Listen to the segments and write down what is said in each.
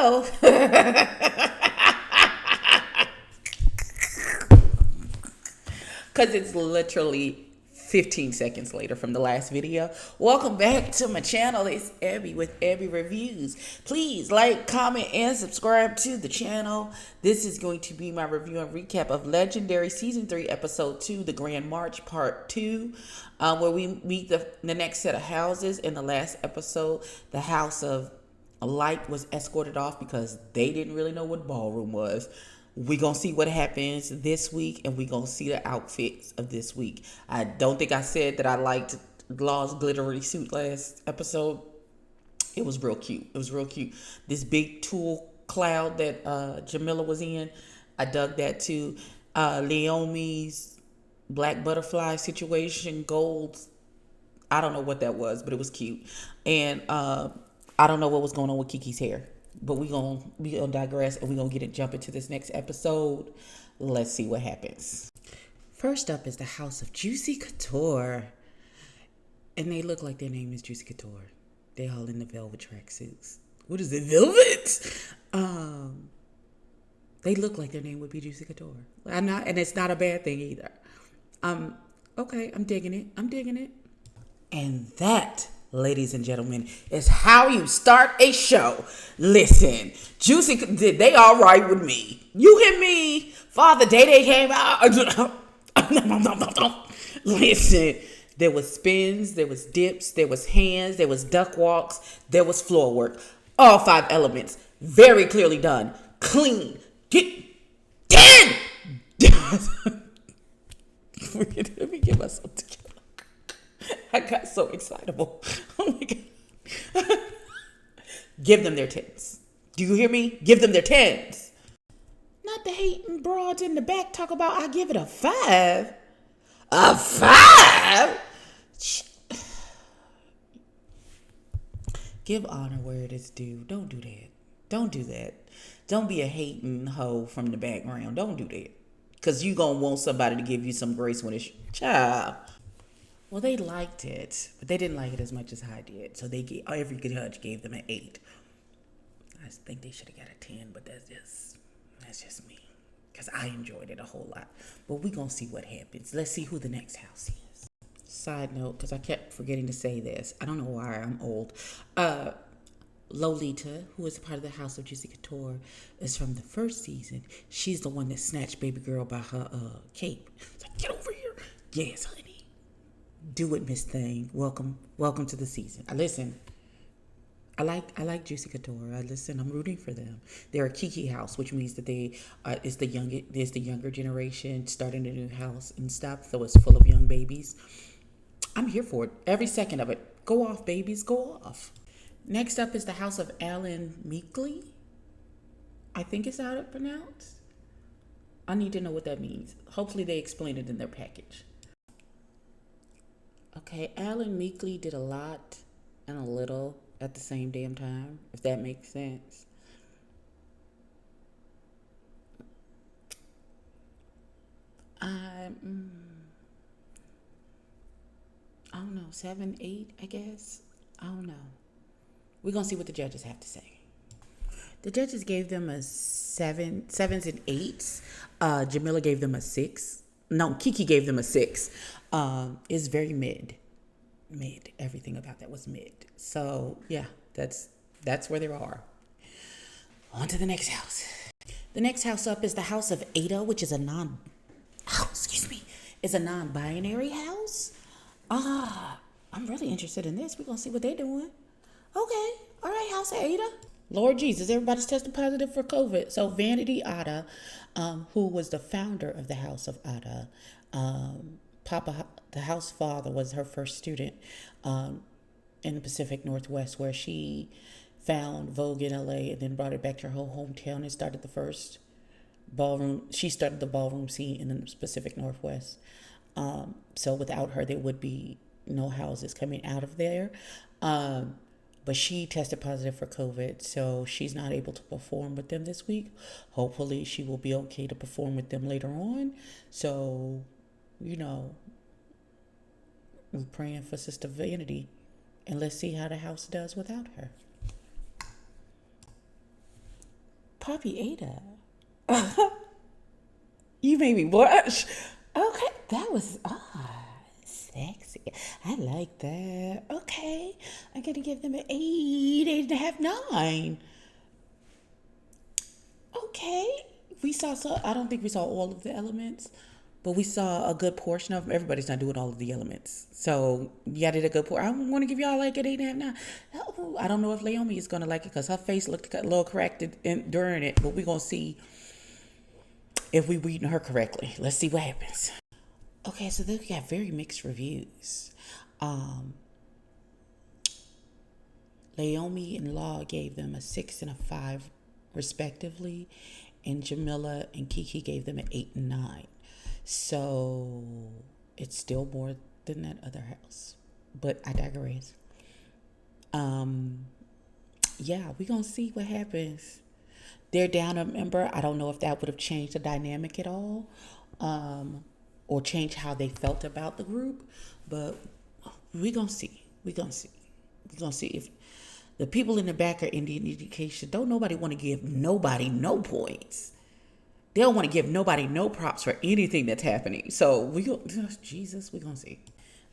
know. Because it's literally 15 seconds later from the last video. Welcome back to my channel. It's Abby with Abby Reviews. Please like, comment, and subscribe to the channel. This is going to be my review and recap of Legendary Season 3, Episode 2, The Grand March, Part 2, where we meet the next set of houses. In the last episode, the House of Light was escorted off because they didn't really know what ballroom was. We gonna see what happens this week, and we gonna see the outfits of this week. I don't think I said that I liked Law's glittery suit last episode. It was real cute. It was real cute. This big tulle cloud that Jamila was in, I dug that too. Leomi's black butterfly situation, gold. I don't know what that was, but it was cute. And I don't know what was going on with Kiki's hair. But we gonna digress, and we gonna jump into this next episode. Let's see what happens. First up is the House of Juicy Couture, and they look like their name is Juicy Couture. They all in the velvet tracksuits. What is it, velvet? They look like their name would be Juicy Couture. And it's not a bad thing either. Okay, I'm digging it. And that, ladies and gentlemen, is how you start a show. Listen, Juicy, they all right with me. You hear me? Father Day came out. Listen, there was spins, there was dips, there was hands, there was duck walks, there was floor work. All 5 elements, very clearly done. Clean. Get 10. Let me get myself together. I got so excitable. Oh my God. Give them their 10s. Do you hear me? Give them their 10s. Not the hating broads in the back talk about I give it a 5. A 5? Give honor where it is due. Don't do that. Don't be a hating hoe from the background. Don't do that. Because you going to want somebody to give you some grace when it's child. Well, they liked it, but they didn't like it as much as I did. So every judge gave them an 8. I think they should have got a 10, but that's just me, because I enjoyed it a whole lot. But we're going to see what happens. Let's see who the next house is. Side note, because I kept forgetting to say this. I don't know why, I'm old. Lolita, who is a part of the House of Juicy Couture, is from the first season. She's the one that snatched baby girl by her cape. It's like, get over here. Yes, honey. Do it, Miss Thing. Welcome to the season. I like Juicy Couture. I'm rooting for them. They're a Kiki house, which means that is the younger generation starting a new house and stuff. So it's full of young babies. I'm here for it. Every second of it. Go off, babies. Go off. Next up is the House of Alan Meekley. I think it's how it's pronounced. I need to know what that means. Hopefully they explain it in their package. Okay, Alan Meekley did a lot and a little at the same damn time, if that makes sense. I don't know, 7, 8, I guess. I don't know. We're going to see what the judges have to say. The judges gave them a 7s and 8s. Jamila gave them a 6. No, Kiki gave them a 6. It's very mid. Everything about that was mid. So yeah, that's where they are. On to the next house. The next house up is the House of Ada, which is a non-binary house. I'm really interested in this. We're gonna see what they're doing. Okay, all right, House of Ada. Lord Jesus, everybody's tested positive for COVID. So Vanity Ada, who was the founder of the House of Ada, Papa, the house father, was her first student in the Pacific Northwest, where she found Vogue in LA and then brought it back to her hometown and started the first ballroom. She started the ballroom scene in the Pacific Northwest. So without her, there would be no houses coming out of there. But she tested positive for COVID, so she's not able to perform with them this week. Hopefully she will be okay to perform with them later on. So, we're praying for Sister Vanity, and let's see how the house does without her. Poppy Ada. You made me blush. Okay, that was sexy. I like that. Okay, I'm gonna give them an 8.5, 9. Okay, we saw so. I don't think we saw all of the elements, but we saw a good portion of them. Everybody's not doing all of the elements, so yeah, did a good portion. I want to give y'all like an 8.5, 9. I don't know if Leomi is gonna like it because her face looked a little corrected during it, but we're gonna see if we reading her correctly. Let's see what happens. Okay, so they got very mixed reviews. Leomi and Law gave them a 6 and a 5 respectively, and Jamila and Kiki gave them an 8 and 9. So it's still more than that other house, but I digress. Yeah, we're gonna see what happens. They're down a member. I don't know if that would have changed the dynamic at all, or changed how they felt about the group, but we're gonna see. We're gonna see. We're gonna see if the people in the back are Indian education. Don't nobody want to give nobody no points. They don't want to give nobody no props for anything that's happening. So we're going to see.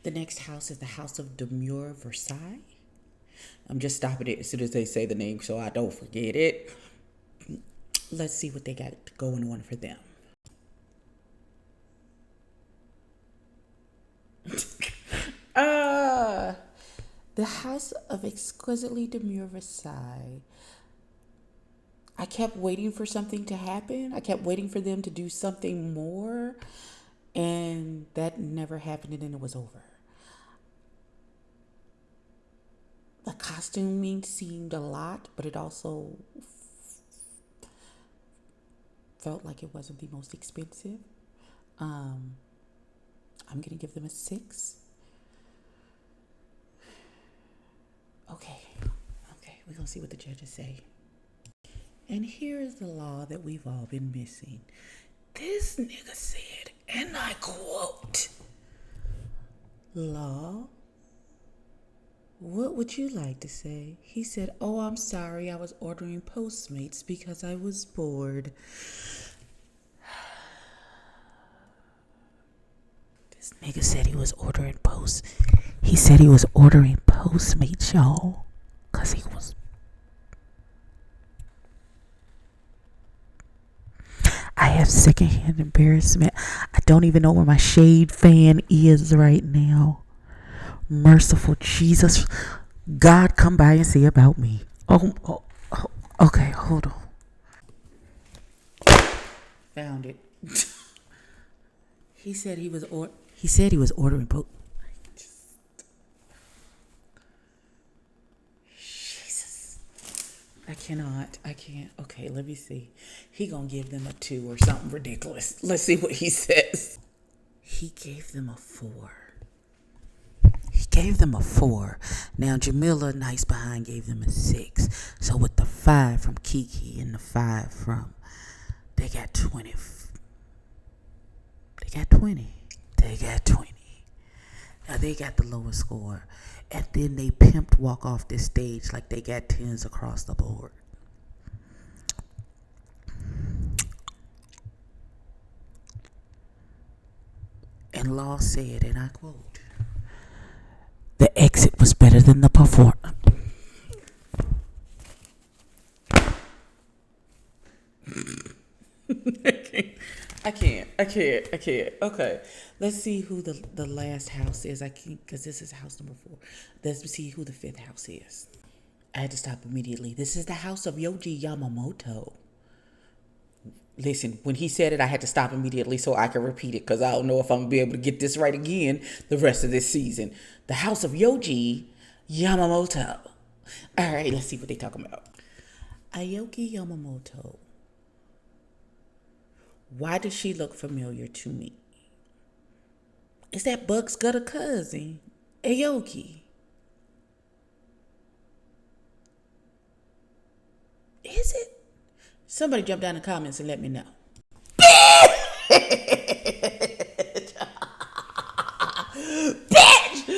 The next house is the House of Demure Versailles. I'm just stopping it as soon as they say the name so I don't forget it. Let's see what they got going on for them. The House of Exquisitely Demure Versailles. I kept waiting for something to happen. I kept waiting for them to do something more, and that never happened, and then it was over. The costuming seemed a lot, but it also felt like it wasn't the most expensive. I'm going to give them a 6. Okay, we're going to see what the judges say. And here is the law that we've all been missing. This nigga said, and I quote, "Law, what would you like to say?" He said, "Oh, I'm sorry, I was ordering Postmates because I was bored." This nigga said he was ordering He said he was ordering Postmates, y'all, because he was. I have secondhand embarrassment. I don't even know where my shade fan is right now. Merciful Jesus. God, come by and see about me. Oh, okay, hold on. Found it. He said he was ordering Jesus. I can't. Okay, let me see. He gonna give them a 2 or something ridiculous. Let's see what he says. He gave them a 4. Now Jamila, nice behind, gave them a 6. So with the 5 from Kiki and the 5 from, they got 20. Now they got the lowest score. And then they pimped walk off this stage like they got 10s across the board. And Law said, and I quote, "The exit was better than the performance." I can't. Okay. Let's see who the last house is. I can't, because this is house number 4. Let's see who the 5th house is. I had to stop immediately. This is the house of Yohji Yamamoto. Listen, when he said it, I had to stop immediately so I could repeat it, because I don't know if I'm going to be able to get this right again the rest of this season. The house of Yohji Yamamoto. All right, let's see what they're talking about. Aoki Yamamoto. Why does she look familiar to me? Is that Bugs Gutter cousin, Aoki? Is it? Somebody jump down in the comments and let me know. Bitch!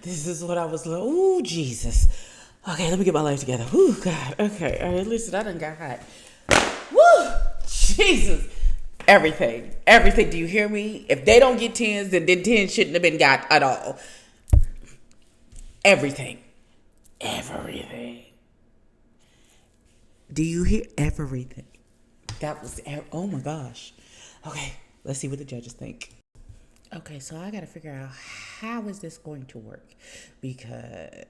This is what I was like. Ooh, Jesus. Okay, let me get my life together. Whew, God. Okay, all right, listen, I done got hot. Woo! Jesus. Everything. Do you hear me? If they don't get tens, then 10 shouldn't have been got at all. Everything. Do you hear everything? That was, oh my gosh. Okay, let's see what the judges think. Okay, so I gotta figure out how is this going to work, because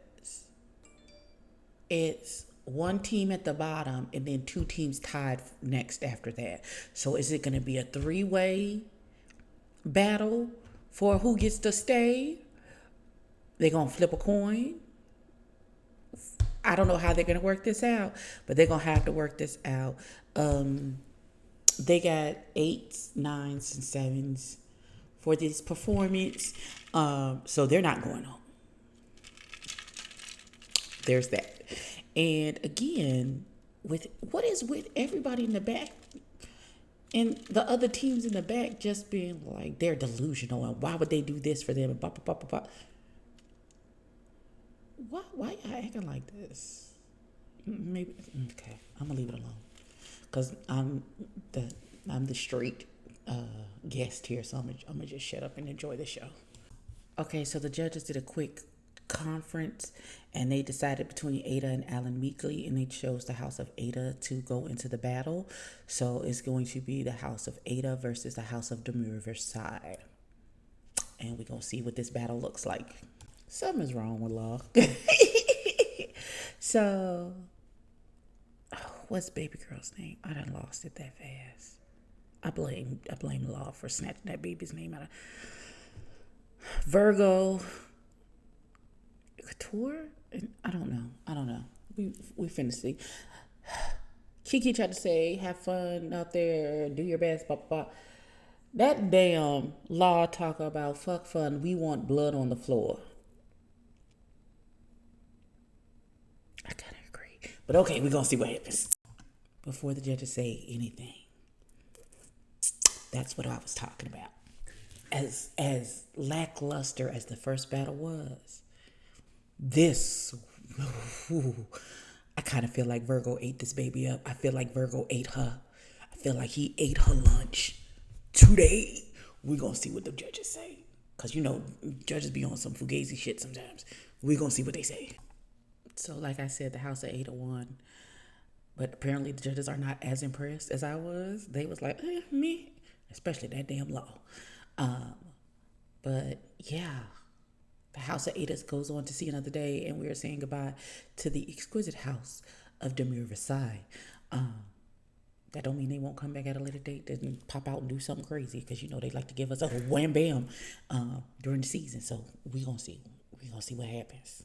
it's one team at the bottom and then two teams tied next after that. So is it gonna be a three-way battle for who gets to stay? They're gonna flip a coin. I don't know how they're gonna work this out, but they're gonna have to work this out. They got 8s, 9s, and 7s for this performance. So they're not going home. There's that. And again, with what is with everybody in the back and the other teams in the back just being like they're delusional and why would they do this for them and blah blah blah blah blah. Why y'all acting like this? Maybe okay. I'm gonna leave it alone because I'm the straight guest here, so I'm gonna just shut up and enjoy the show. Okay, so the judges did a quick conference and they decided between Ada and Alan Meekley, and they chose the house of Ada to go into the battle. So it's going to be the house of Ada versus the house of Demure Versailles. And we're going to see what this battle looks like. Something's wrong with Law. So, what's baby girl's name? I done lost it that fast. I blame Law for snatching that baby's name out of Virgo Couture. I don't know. We finna see. Kiki tried to say, "Have fun out there, do your best." Blah, blah, blah. That damn Law talk about fuck fun. We want blood on the floor. I kind of agree, but okay, we're gonna see what happens before the judges say anything. That's what I was talking about. As lackluster as the first battle was, this, I kind of feel like Virgo ate this baby up. I feel like Virgo ate her. I feel like he ate her lunch. Today, we're going to see what the judges say. Because, judges be on some fugazi shit sometimes. We're going to see what they say. So, like I said, the house of Ada won. But apparently the judges are not as impressed as I was. They was like, me. Especially that damn Law. But, yeah. The house of Ada goes on to see another day, and we are saying goodbye to the exquisite house of Demure Versailles. That don't mean they won't come back at a later date and pop out and do something crazy, because they like to give us a wham bam during the season. So we're gonna see what happens.